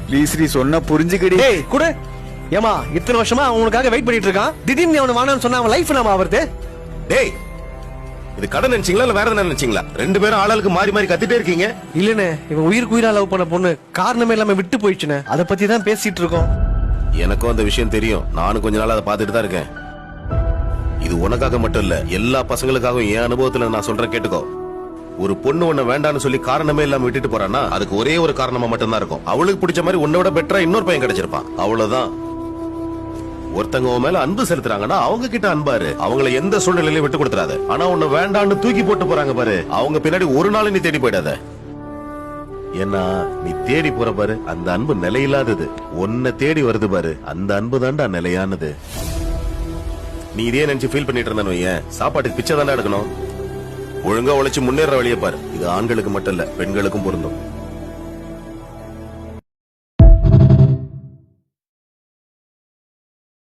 Please நீ சொன்னா புரிஞ்சுக்கடி. டேய் குடு. ஏமா இத்தனை வருஷமா அவனுக்காக வெயிட் பண்ணிட்டு இருக்கான். திடீர்னு அவனை வானான்னு சொன்னா அவன் லைஃப் நாம ஆவறது. டேய் இது கடன் நினைச்சீங்களா இல்ல வேற எதுனா நினைச்சீங்களா? ரெண்டு பேரும் ஆளாளுக்கு மாறி மாறி கத்திட்டே இருக்கீங்க. இல்லனே இவன் உயிருக்கு உயிரா லவ் பண்ண பொண்ணு காரணமே இல்லாம விட்டு போயிடுச்சுனே. அத பத்தி தான் பேசிட்டு இருக்கோம். எனக்கும் அந்த விஷயம் தெரியும். நானும் கொஞ்ச நாள் அதை பார்த்துட்டு தான் இருக்கேன். இது உனக்காக மட்டும் இல்ல, எல்லா பசங்களுக்காகவும் என் அனுபவத்துல நான் சொல்றேன் கேட்டுக்கோ. ஒரு பொண்ணு உன்னை வேண்டான்னு சொல்லி காரணமே இல்லாம விட்டுட்டு போறான்னா அதுக்கு ஒரே ஒரு காரணமா மட்டும்தான் இருக்கும். அவளுக்கு பிடிச்ச மாதிரி உன்னை விட பெட்டரா இன்னொரு பையன் கிடைச்சிருப்பான். அவ்வளவுதான். ஒருத்தங்க உன் மேல அன்பு செலுத்துறாங்கன்னா அவங்க கிட்ட அன்பாரு. அவங்கள எந்த சூழ்நிலையிலும் விட்டு கொடுத்துறாத. ஆனா உன்னை வேண்டான்னு தூக்கி போட்டு போறாங்க பாரு, அவங்க பின்னாடி ஒரு நாள் நீ தேடி போயிடாத. ஏன்னா நீ தேடி போற பாரு அந்த அன்பு நிலையில்லாதது. உன்னை தேடி வருது பாரு அந்த அன்பு தான்டா நிலையானது. நீ இதே நினைச்சு ஃபீல் பண்ணிட்டு இருந்தானு ஏன் சாப்பாட்டுக்கு பிச்சை தானே எடுக்கணும். ஒழுங்கா உழைச்சு முன்னேற வழியை பாரு. இது ஆண்களுக்கு மட்டும் இல்ல பெண்களுக்கும் பொருந்தும்.